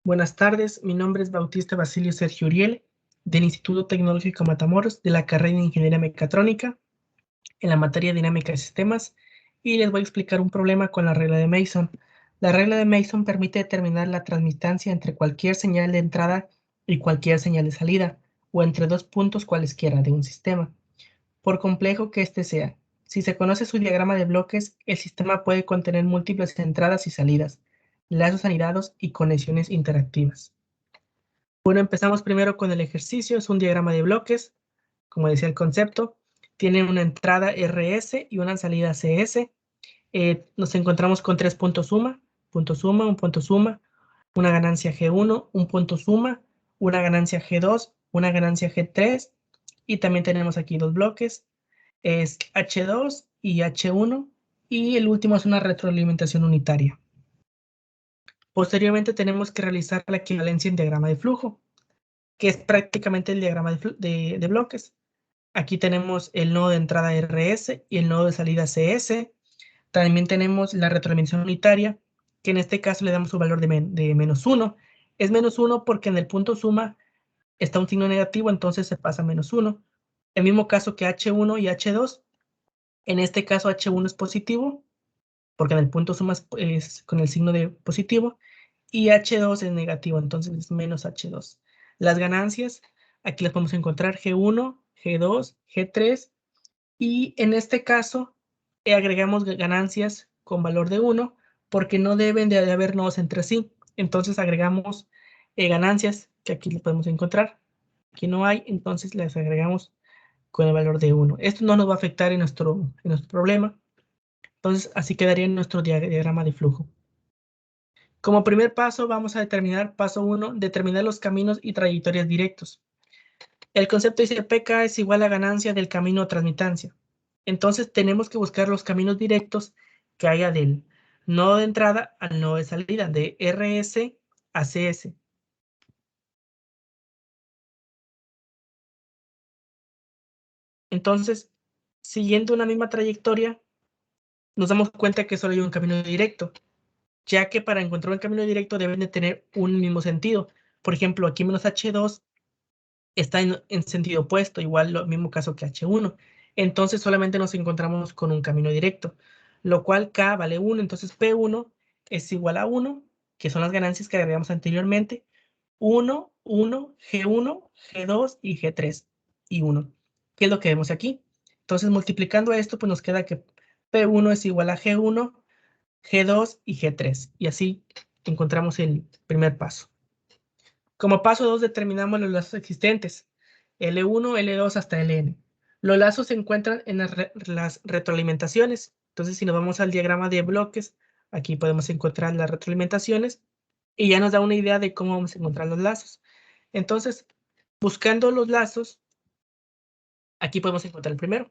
Buenas tardes, mi nombre es Bautista Basilio Sergio Uriel, del Instituto Tecnológico Matamoros, de la carrera de Ingeniería Mecatrónica, en la materia Dinámica de Sistemas, y les voy a explicar un problema con la regla de Mason. La regla de Mason permite determinar la transmitancia entre cualquier señal de entrada y cualquier señal de salida, o entre dos puntos cualesquiera de un sistema, por complejo que éste sea. Si se conoce su diagrama de bloques, el sistema puede contener múltiples entradas y salidas, lazos anidados y conexiones interactivas. Bueno, empezamos primero con el ejercicio. Es un diagrama de bloques, como decía el concepto. Tiene una entrada RS y una salida CS. Nos encontramos con tres puntos suma, un punto suma, una ganancia G1, un punto suma, una ganancia G2, una ganancia G3, y también tenemos aquí dos bloques, es H2 y H1, y el último es una retroalimentación unitaria. Posteriormente tenemos que realizar la equivalencia en diagrama de flujo, que es prácticamente el diagrama de bloques. Aquí tenemos el nodo de entrada RS y el nodo de salida CS. También tenemos la retroalimentación unitaria, que en este caso le damos su valor de menos 1. Es menos 1 porque en el punto suma está un signo negativo, entonces se pasa a menos 1. El mismo caso que H1 y H2. En este caso H1 es positivo, porque en el punto suma es con el signo de positivo, y H2 es negativo, entonces es menos H2. Las ganancias, aquí las podemos encontrar G1, G2, G3, y en este caso agregamos ganancias con valor de 1, porque no deben de haber nodos entre sí. Entonces agregamos ganancias, que aquí las podemos encontrar. Aquí no hay, entonces las agregamos con el valor de 1. Esto no nos va a afectar en nuestro problema. Entonces, así quedaría en nuestro diagrama de flujo. Como primer paso, vamos a determinar, paso 1, determinar los caminos y trayectorias directos. El concepto dice PK es igual a ganancia del camino o transmitancia. Entonces, tenemos que buscar los caminos directos que haya del nodo de entrada al nodo de salida, de RS a CS. Entonces, siguiendo una misma trayectoria, nos damos cuenta que solo hay un camino directo, ya que para encontrar un camino directo deben de tener un mismo sentido. Por ejemplo, aquí menos H2 está en sentido opuesto, igual lo mismo caso que H1. Entonces solamente nos encontramos con un camino directo, lo cual K vale 1, entonces P1 es igual a 1, que son las ganancias que agregamos anteriormente, 1, 1, G1, G2 y G3 y 1, que es lo que vemos aquí. Entonces multiplicando esto, pues nos queda que P1 es igual a G1, G2 y G3, y así encontramos el primer paso. Como paso 2 determinamos los lazos existentes, L1, L2 hasta Ln. Los lazos se encuentran en las retroalimentaciones. Entonces, si nos vamos al diagrama de bloques, aquí podemos encontrar las retroalimentaciones y ya nos da una idea de cómo vamos a encontrar los lazos. Entonces, buscando los lazos, aquí podemos encontrar el primero.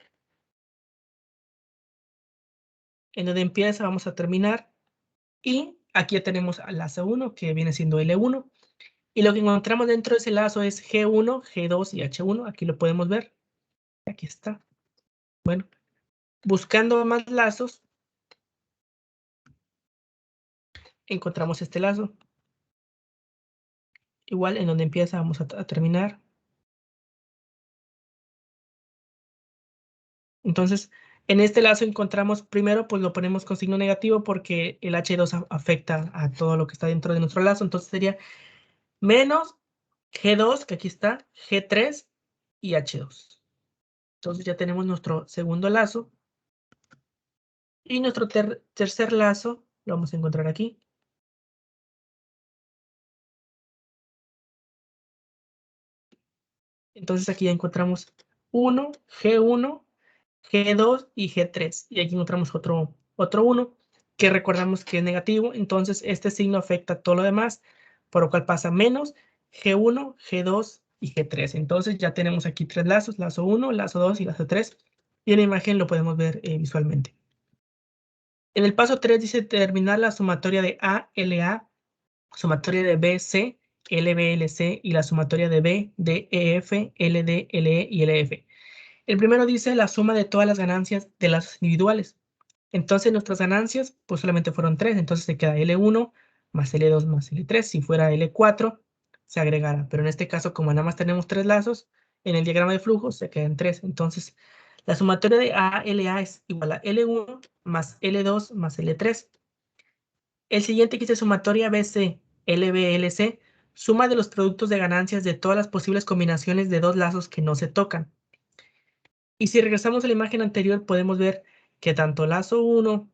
En donde empieza vamos a terminar y aquí ya tenemos al lazo 1, que viene siendo L1. Y lo que encontramos dentro de ese lazo es G1, G2 y H1. Aquí lo podemos ver. Aquí está. Bueno, buscando más lazos, encontramos este lazo. Igual en donde empieza vamos a terminar. Entonces, en este lazo encontramos, primero, pues lo ponemos con signo negativo porque el H2 afecta a todo lo que está dentro de nuestro lazo. Entonces sería menos G2, que aquí está, G3 y H2. Entonces ya tenemos nuestro segundo lazo. Y nuestro tercer lazo lo vamos a encontrar aquí. Entonces aquí ya encontramos 1, G1, G2 y G3. Y aquí encontramos otro 1 que recordamos que es negativo. Entonces este signo afecta a todo lo demás, por lo cual pasa menos G1, G2 y G3. Entonces ya tenemos aquí tres lazos, lazo 1, lazo 2 y lazo 3. Y en la imagen lo podemos ver visualmente. En el paso 3 dice determinar la sumatoria de A, LA, sumatoria de BC, LB, y la sumatoria de B, D, EF, LD, LE y LF. El primero dice la suma de todas las ganancias de las individuales. Entonces nuestras ganancias pues solamente fueron 3, entonces se queda L1 más L2 más L3. Si fuera L4, se agregara. Pero en este caso, como nada más tenemos 3 lazos, en el diagrama de flujo se quedan 3. Entonces, la sumatoria de ALA es igual a L1 más L2 más L3. El siguiente que dice sumatoria BC, LB, LC, suma de los productos de ganancias de todas las posibles combinaciones de dos lazos que no se tocan. Y si regresamos a la imagen anterior, podemos ver que tanto el lazo 1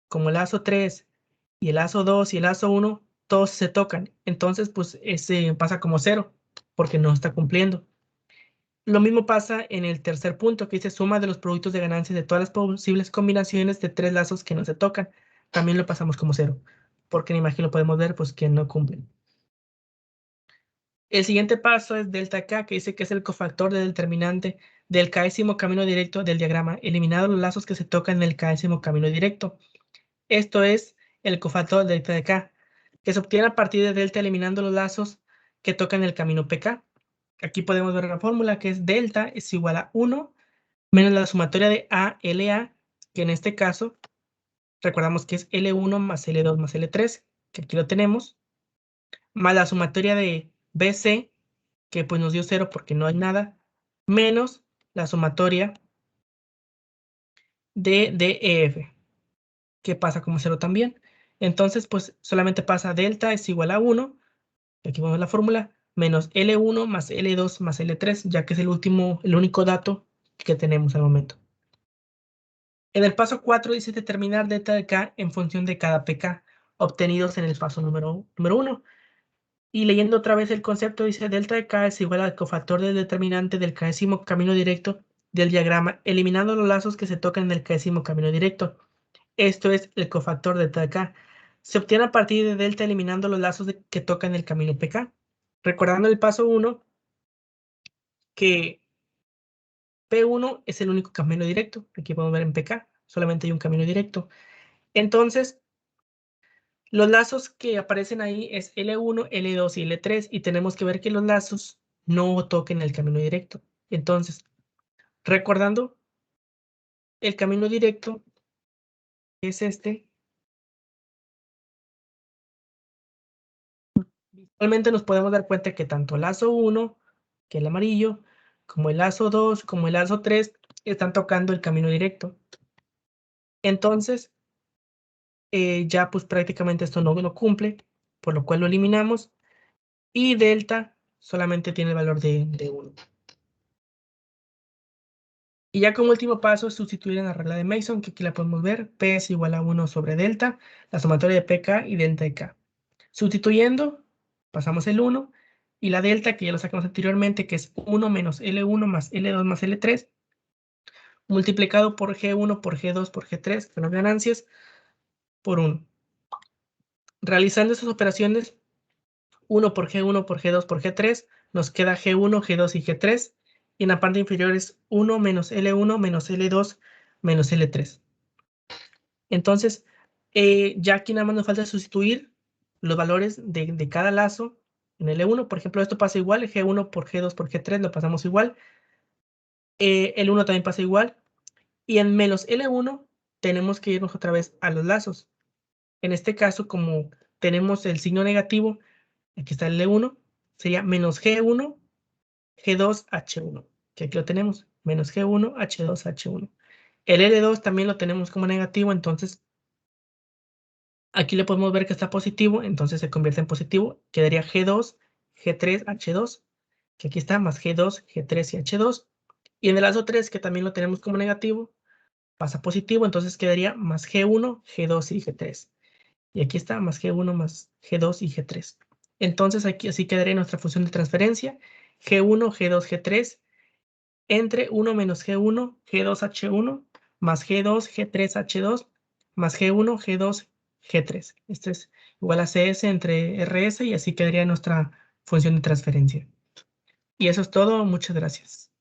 como el lazo 3 y el lazo 2 y el lazo 1, todos se tocan. Entonces, pues ese pasa como 0, porque no está cumpliendo. Lo mismo pasa en el tercer punto, que dice suma de los productos de ganancias de todas las posibles combinaciones de tres lazos que no se tocan. También lo pasamos como 0, porque en la imagen lo podemos ver, pues que no cumplen. El siguiente paso es delta K, que dice que es el cofactor del determinante del késimo camino directo del diagrama, eliminado los lazos que se tocan en el késimo camino directo. Esto es el cofactor delta de K, que se obtiene a partir de delta eliminando los lazos que tocan el camino PK. Aquí podemos ver la fórmula, que es delta es igual a 1 menos la sumatoria de ALA, que en este caso recordamos que es L1 más L2 más L3, que aquí lo tenemos, más la sumatoria de BC, que pues nos dio 0 porque no hay nada, menos la sumatoria de DEF, que pasa como 0 también. Entonces, pues solamente pasa delta es igual a 1, aquí vemos la fórmula, menos L1 más L2 más L3, ya que es el único dato que tenemos al momento. En el paso 4 dice determinar delta de K en función de cada PK, obtenidos en el paso número 1. Y leyendo otra vez el concepto, dice delta de K es igual al cofactor del determinante del késimo camino directo del diagrama, eliminando los lazos que se tocan en el késimo camino directo. Esto es el cofactor delta de K. Se obtiene a partir de delta eliminando los lazos que tocan el camino PK. Recordando el paso 1, que P1 es el único camino directo. Aquí podemos ver en PK, solamente hay un camino directo. Entonces, los lazos que aparecen ahí es L1, L2 y L3, y tenemos que ver que los lazos no toquen el camino directo. Entonces, recordando, el camino directo es este. Visualmente nos podemos dar cuenta que tanto el lazo 1, que es el amarillo, como el lazo 2, como el lazo 3, están tocando el camino directo. Entonces, ya pues prácticamente esto no lo cumple, por lo cual lo eliminamos. Y delta solamente tiene el valor de 1. Y ya como último paso es sustituir en la regla de Mason, que aquí la podemos ver. P es igual a 1 sobre delta, la sumatoria de PK y delta de K. Sustituyendo, pasamos el 1 y la delta, que ya lo sacamos anteriormente, que es 1 menos L1 más L2 más L3, multiplicado por G1 por G2 por G3, que son las ganancias, por 1. Realizando esas operaciones, 1 por G1 por G2 por G3, nos queda G1, G2 y G3. Y en la parte inferior es 1 menos L1 menos L2 menos L3. Entonces, ya aquí nada más nos falta sustituir los valores de cada lazo en L1. Por ejemplo, esto pasa igual, G1 por G2 por G3 lo pasamos igual. El 1 también pasa igual. Y en menos L1 tenemos que irnos otra vez a los lazos. En este caso, como tenemos el signo negativo, aquí está el L1, sería menos G1, G2, H1, que aquí lo tenemos, menos G1, H2, H1. El L2 también lo tenemos como negativo, entonces aquí le podemos ver que está positivo, entonces se convierte en positivo, quedaría G2, G3, H2, que aquí está, más G2, G3 y H2. Y en el lazo 3, que también lo tenemos como negativo, pasa positivo, entonces quedaría más G1, G2 y G3. Y aquí está, más G1 más G2 y G3. Entonces aquí así quedaría nuestra función de transferencia, G1, G2, G3, entre 1 menos G1, G2, H1, más G2, G3, H2, más G1, G2, G3. Esto es igual a CS entre RS y así quedaría nuestra función de transferencia. Y eso es todo. Muchas gracias.